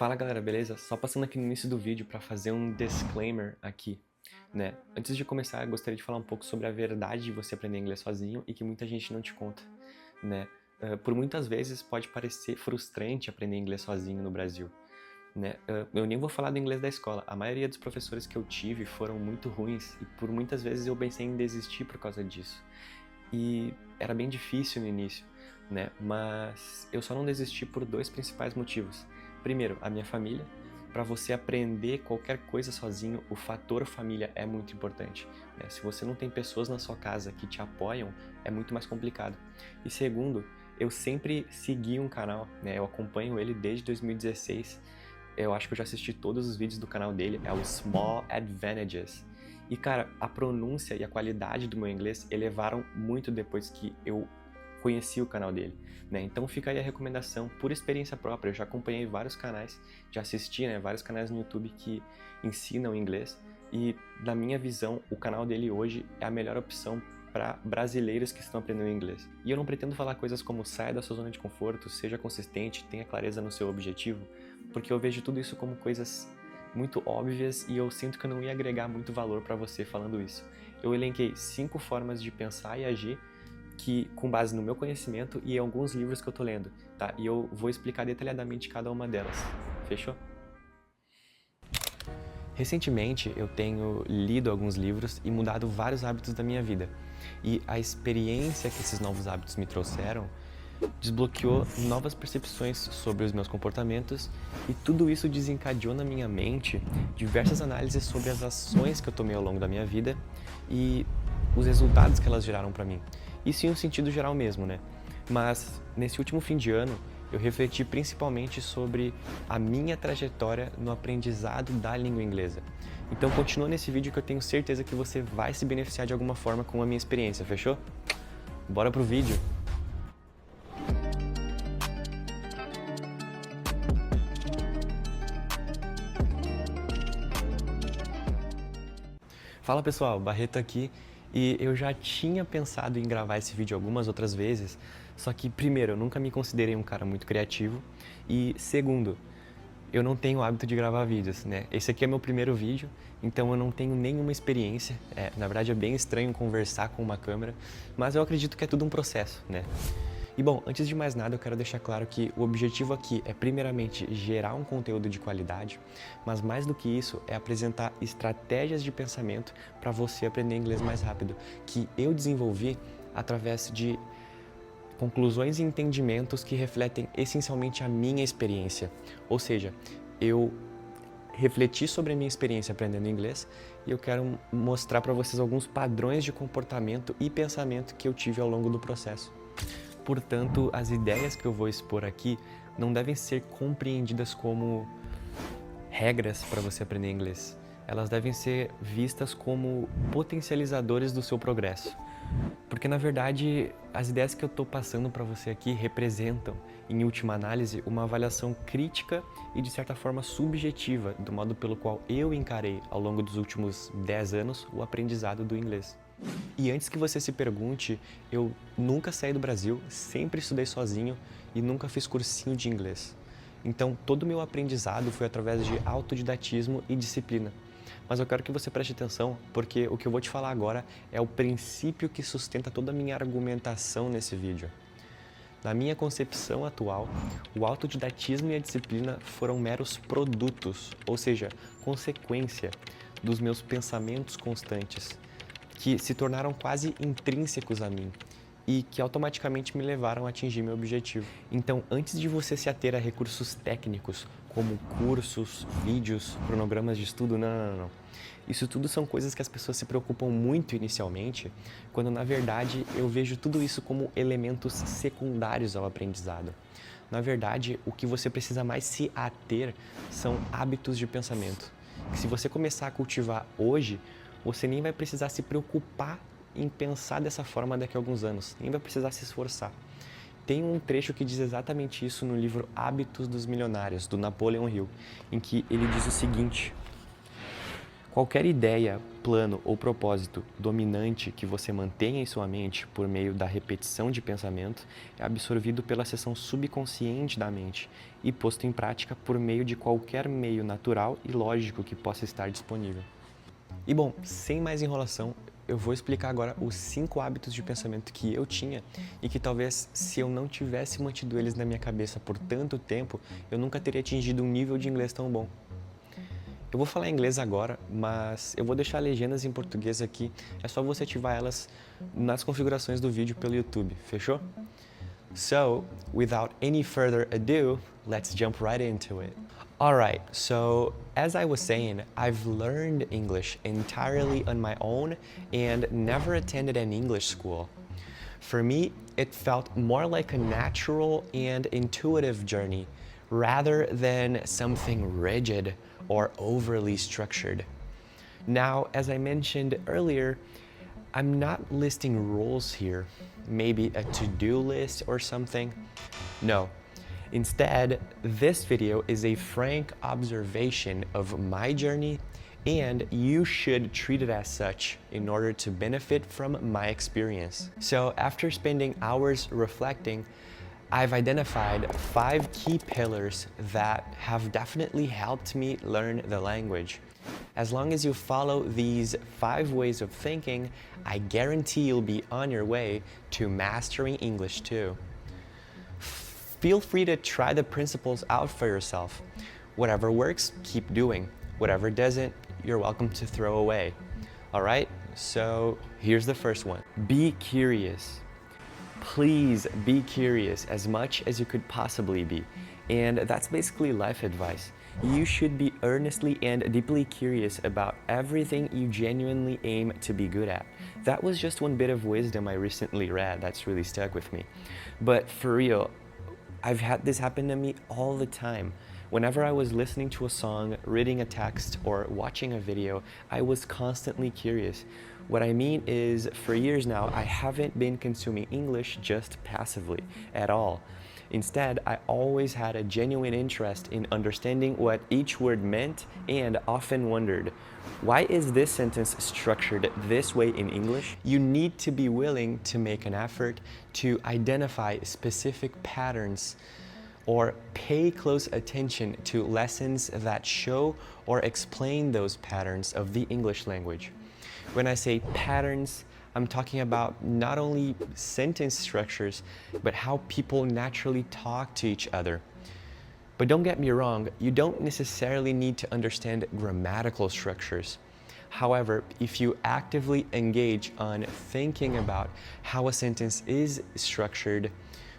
Fala galera, beleza? Só passando aqui no início do vídeo para fazer um disclaimer aqui, né? Antes de começar, eu gostaria de falar um pouco sobre a verdade de você aprender inglês sozinho e que muita gente não te conta, né? Por muitas vezes pode parecer frustrante aprender inglês sozinho no Brasil, né? Eu nem vou falar do inglês da escola, a maioria dos professores que eu tive foram muito ruins e por muitas vezes eu pensei em desistir por causa disso. E era bem difícil no início, né? Mas eu só não desisti por dois principais motivos. Primeiro, a minha família. Para você aprender qualquer coisa sozinho, o fator família é muito importante, né? Se você não tem pessoas na sua casa que te apoiam, é muito mais complicado. E segundo, eu sempre segui um canal, né? Eu acompanho ele desde 2016. Eu acho que eu já assisti todos os vídeos do canal dele, é o Small Advantages. E cara, a pronúncia e a qualidade do meu inglês elevaram muito depois que eu conheci o canal dele, né? Então fica aí a recomendação, por experiência própria. Eu já acompanhei vários canais, já assisti, né, vários canais no YouTube que ensinam inglês e, na minha visão, o canal dele hoje é a melhor opção para brasileiros que estão aprendendo inglês. E eu não pretendo falar coisas como saia da sua zona de conforto, seja consistente, tenha clareza no seu objetivo, porque eu vejo tudo isso como coisas muito óbvias e eu sinto que eu não ia agregar muito valor para você falando isso. Eu elenquei 5 formas de pensar e agir que, com base no meu conhecimento e em alguns livros que eu tô lendo, tá? E eu vou explicar detalhadamente cada uma delas. Fechou? Recentemente eu tenho lido alguns livros e mudado vários hábitos da minha vida. E a experiência que esses novos hábitos me trouxeram desbloqueou novas percepções sobre os meus comportamentos e tudo isso desencadeou na minha mente diversas análises sobre as ações que eu tomei ao longo da minha vida e os resultados que elas geraram para mim. Isso em um sentido geral mesmo, né? Mas nesse último fim de ano eu refleti principalmente sobre a minha trajetória no aprendizado da língua inglesa. Então continua nesse vídeo que eu tenho certeza que você vai se beneficiar de alguma forma com a minha experiência, fechou? Bora pro vídeo! Fala pessoal, Barreto aqui e eu já tinha pensado em gravar esse vídeo algumas outras vezes, só que primeiro, eu nunca me considerei um cara muito criativo e segundo, eu não tenho o hábito de gravar vídeos, né? Esse aqui é meu primeiro vídeo, então eu não tenho nenhuma experiência, na verdade é bem estranho conversar com uma câmera, mas eu acredito que é tudo um processo, né? E bom, antes de mais nada eu quero deixar claro que o objetivo aqui é primeiramente gerar um conteúdo de qualidade, mas mais do que isso é apresentar estratégias de pensamento para você aprender inglês mais rápido, que eu desenvolvi através de conclusões e entendimentos que refletem essencialmente a minha experiência. Ou seja, eu refleti sobre a minha experiência aprendendo inglês e eu quero mostrar para vocês alguns padrões de comportamento e pensamento que eu tive ao longo do processo. Portanto, as ideias que eu vou expor aqui não devem ser compreendidas como regras para você aprender inglês. Elas devem ser vistas como potencializadores do seu progresso. Porque, na verdade, as ideias que eu estou passando para você aqui representam, em última análise, uma avaliação crítica e, de certa forma, subjetiva do modo pelo qual eu encarei, ao longo dos últimos 10 anos, o aprendizado do inglês. E antes que você se pergunte, eu nunca saí do Brasil, sempre estudei sozinho e nunca fiz cursinho de inglês. Então, todo o meu aprendizado foi através de autodidatismo e disciplina. Mas eu quero que você preste atenção, porque o que eu vou te falar agora é o princípio que sustenta toda a minha argumentação nesse vídeo. Na minha concepção atual, o autodidatismo e a disciplina foram meros produtos, ou seja, consequência dos meus pensamentos constantes, que se tornaram quase intrínsecos a mim e que automaticamente me levaram a atingir meu objetivo. Então, antes de você se ater a recursos técnicos, como cursos, vídeos, cronogramas de estudo, não. Isso tudo são coisas que as pessoas se preocupam muito inicialmente, quando na verdade eu vejo tudo isso como elementos secundários ao aprendizado. Na verdade, o que você precisa mais se ater são hábitos de pensamento, que se você começar a cultivar hoje, você nem vai precisar se preocupar em pensar dessa forma daqui a alguns anos, nem vai precisar se esforçar. Tem um trecho que diz exatamente isso no livro Hábitos dos Milionários, do Napoleon Hill, em que ele diz o seguinte: Qualquer ideia, plano ou propósito dominante que você mantenha em sua mente por meio da repetição de pensamento é absorvido pela seção subconsciente da mente e posto em prática por meio de qualquer meio natural e lógico que possa estar disponível. E bom, sem mais enrolação, eu vou explicar agora os 5 hábitos de pensamento que eu tinha e que talvez, se eu não tivesse mantido eles na minha cabeça por tanto tempo, eu nunca teria atingido um nível de inglês tão bom. Eu vou falar inglês agora, mas eu vou deixar legendas em português aqui. É só você ativar elas nas configurações do vídeo pelo YouTube, fechou? So, without any further ado, let's jump right into it. Alright, so as I was saying, I've learned English entirely on my own and never attended an English school. For me, it felt more like a natural and intuitive journey rather than something rigid or overly structured. Now, as I mentioned earlier, I'm not listing rules here, maybe a to-do list or something. No. Instead, this video is a frank observation of my journey, and you should treat it as such in order to benefit from my experience. So, after spending hours reflecting, I've identified 5 key pillars that have definitely helped me learn the language. As long as you follow these 5 ways of thinking, I guarantee you'll be on your way to mastering English too. Feel free to try the principles out for yourself. Whatever works, keep doing. Whatever doesn't, you're welcome to throw away. All right, so here's the first one. Be curious. Please be curious as much as you could possibly be. And that's basically life advice. You should be earnestly and deeply curious about everything you genuinely aim to be good at. That was just one bit of wisdom I recently read that's really stuck with me. But for real, I've had this happen to me all the time. Whenever I was listening to a song, reading a text, or watching a video, I was constantly curious. What I mean is, for years now, I haven't been consuming English just passively at all. Instead, I always had a genuine interest in understanding what each word meant and often wondered, why is this sentence structured this way in English? You need to be willing to make an effort to identify specific patterns or pay close attention to lessons that show or explain those patterns of the English language. When I say patterns, I'm talking about not only sentence structures, but how people naturally talk to each other. But don't get me wrong, you don't necessarily need to understand grammatical structures. However, if you actively engage on thinking about how a sentence is structured,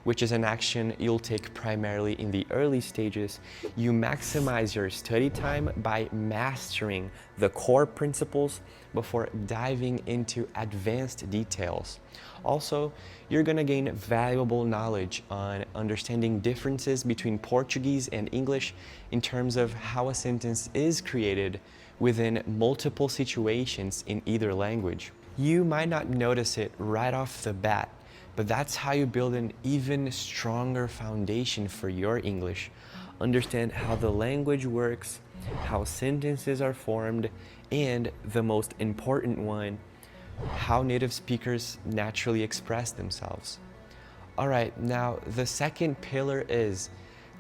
which is an action you'll take primarily in the early stages, you maximize your study time by mastering the core principles before diving into advanced details. Also, you're gonna gain valuable knowledge on understanding differences between Portuguese and English in terms of how a sentence is created within multiple situations in either language. You might not notice it right off the bat, but that's how you build an even stronger foundation for your English. Understand how the language works, how sentences are formed, and the most important one, how native speakers naturally express themselves. All right, now the second pillar is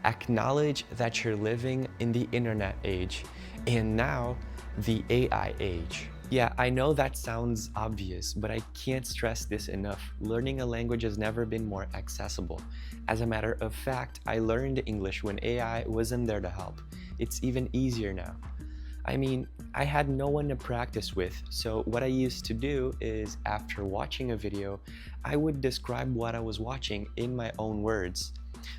acknowledge that you're living in the internet age, and now the AI age. Yeah, I know that sounds obvious, but I can't stress this enough. Learning a language has never been more accessible. As a matter of fact, I learned English when AI wasn't there to help. It's even easier now. I mean, I had no one to practice with, so what I used to do is, after watching a video, I would describe what I was watching in my own words.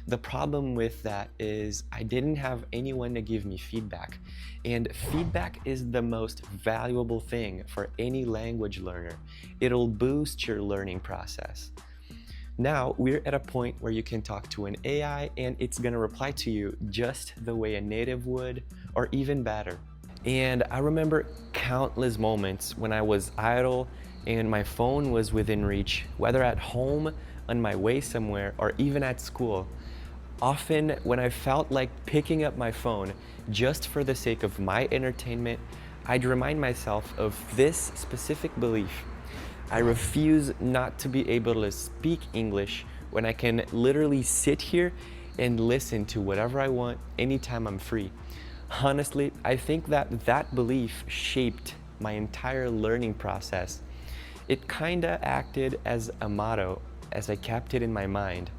The problem with that is I didn't have anyone to give me feedback, and feedback is the most valuable thing for any language learner. It'll boost your learning process. Now we're at a point where you can talk to an AI and it's gonna reply to you just the way a native would, or even better. And I remember countless moments when I was idle and my phone was within reach, whether at home, on my way somewhere, or even at school. Often when I felt like picking up my phone just for the sake of my entertainment, I'd remind myself of this specific belief. I refuse not to be able to speak English when I can literally sit here and listen to whatever I want anytime I'm free. Honestly, I think that belief shaped my entire learning process. It kinda acted as a motto as I kept it in my mind.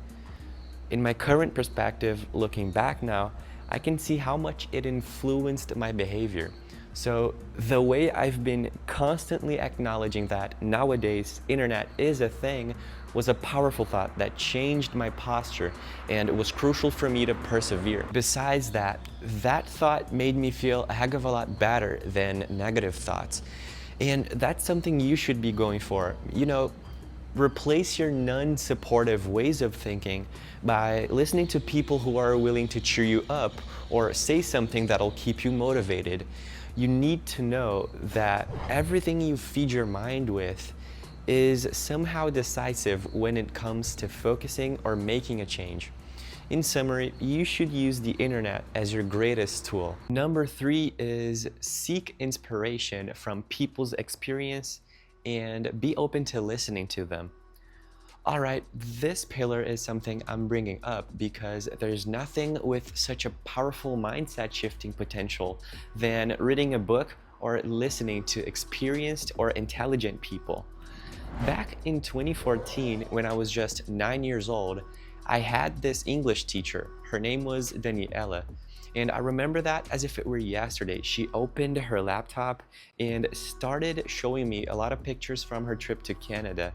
In my current perspective, looking back now, I can see how much it influenced my behavior. So the way I've been constantly acknowledging that nowadays internet is a thing was a powerful thought that changed my posture, and it was crucial for me to persevere. Besides that, that thought made me feel a heck of a lot better than negative thoughts. And that's something you should be going for. Replace your non-supportive ways of thinking by listening to people who are willing to cheer you up or say something that'll keep you motivated. You need to know that everything you feed your mind with is somehow decisive when it comes to focusing or making a change. In summary, you should use the internet as your greatest tool. Number 3 is seek inspiration from people's experience and be open to listening to them. All right, this pillar is something I'm bringing up because there's nothing with such a powerful mindset shifting potential than reading a book or listening to experienced or intelligent people. Back in 2014, when I was just 9 years old, I had this English teacher. Her name was Daniela. And I remember that as if it were yesterday. She opened her laptop and started showing me a lot of pictures from her trip to Canada.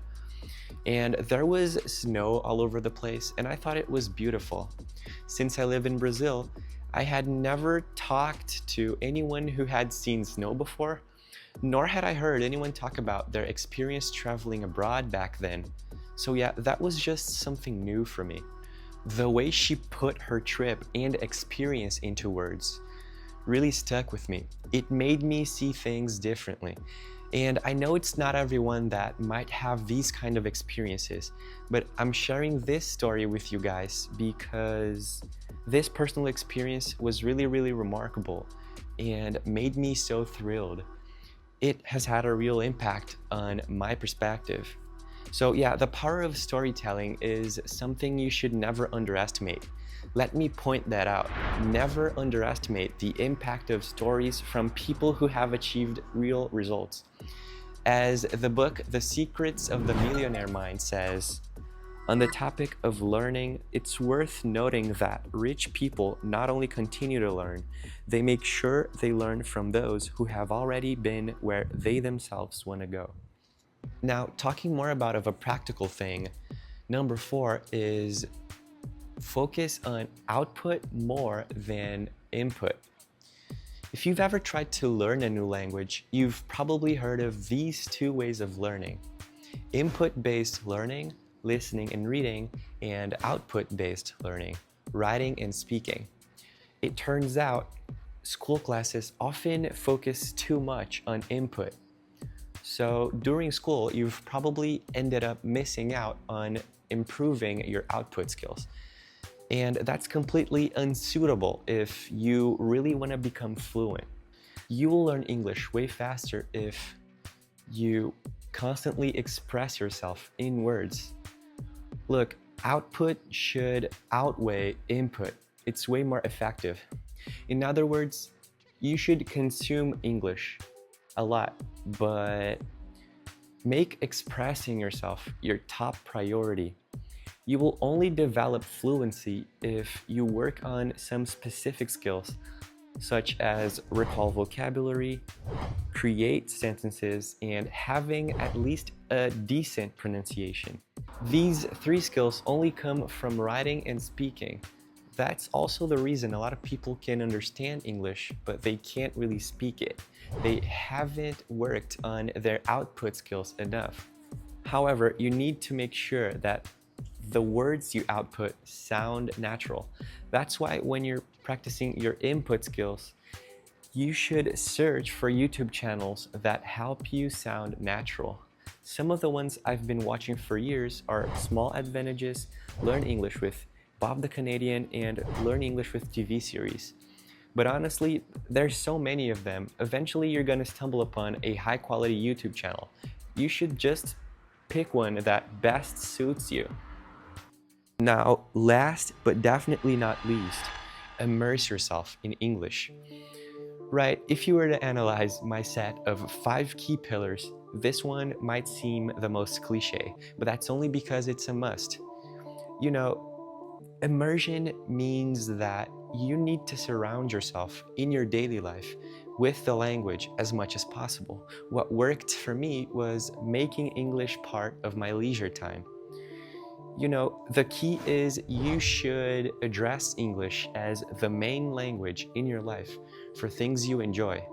And there was snow all over the place, and I thought it was beautiful. Since I live in Brazil, I had never talked to anyone who had seen snow before, nor had I heard anyone talk about their experience traveling abroad back then. So yeah, that was just something new for me. The way she put her trip and experience into words really stuck with me. It made me see things differently. And I know it's not everyone that might have these kind of experiences, but I'm sharing this story with you guys because this personal experience was really, really remarkable and made me so thrilled. It has had a real impact on my perspective. So yeah, the power of storytelling is something you should never underestimate. Let me point that out. Never underestimate the impact of stories from people who have achieved real results. As the book The Secrets of the Millionaire Mind says, on the topic of learning, it's worth noting that rich people not only continue to learn, they make sure they learn from those who have already been where they themselves want to go. Now, talking more about a practical thing, number 4 is focus on output more than input. If you've ever tried to learn a new language, you've probably heard of these 2 ways of learning: input-based learning, listening and reading, and output-based learning, writing and speaking. It turns out school classes often focus too much on input. So during school, you've probably ended up missing out on improving your output skills. And that's completely unsuitable if you really want to become fluent. You will learn English way faster if you constantly express yourself in words. Look, output should outweigh input. It's way more effective. In other words, you should consume English a lot, but make expressing yourself your top priority. You will only develop fluency if you work on some specific skills, such as recall vocabulary, create sentences, and having at least a decent pronunciation. These 3 skills only come from writing and speaking. That's also the reason a lot of people can understand English, but they can't really speak it. They haven't worked on their output skills enough. However, you need to make sure that the words you output sound natural. That's why when you're practicing your input skills, you should search for YouTube channels that help you sound natural. Some of the ones I've been watching for years are Small Advantages, Learn English with Bob the Canadian, and Learn English with TV series. But honestly, there's so many of them. Eventually, you're gonna stumble upon a high-quality YouTube channel. You should just pick one that best suits you. Now, last but definitely not least, immerse yourself in English. Right, if you were to analyze my set of 5 key pillars, this one might seem the most cliche, but that's only because it's a must. You know, immersion means that you need to surround yourself in your daily life with the language as much as possible. What worked for me was making English part of my leisure time. You know, the key is you should address English as the main language in your life for things you enjoy.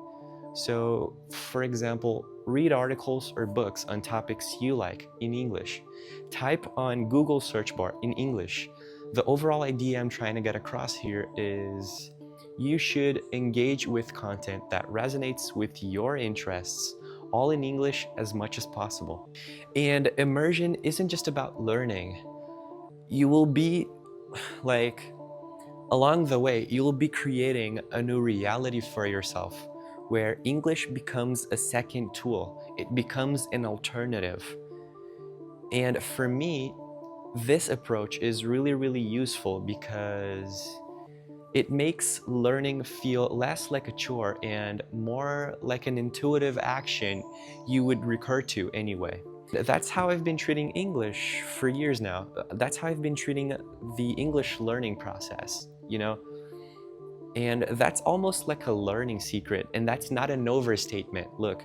So, for example, read articles or books on topics you like in English. Type on Google search bar in English. The overall idea I'm trying to get across here is you should engage with content that resonates with your interests, all in English as much as possible. And immersion isn't just about learning. You will be like, along the way, you'll be creating a new reality for yourself where English becomes a second tool. It becomes an alternative. And for me, this approach is really useful because it makes learning feel less like a chore and more like an intuitive action you would recur to anyway. That's how I've been treating English for years now. That's how I've been treating the English learning process, you know? And that's almost like a learning secret, and that's not an overstatement. Look,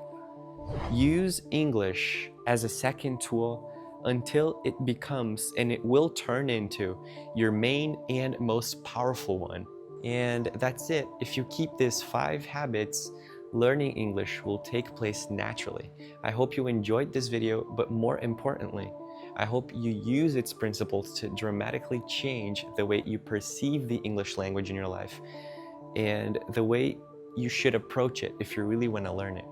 use English as a second tool until it becomes, and it will turn into, your main and most powerful one. And that's it. If you keep these 5 habits, learning English will take place naturally. I hope you enjoyed this video, but more importantly, I hope you use its principles to dramatically change the way you perceive the English language in your life and the way you should approach it if you really want to learn it.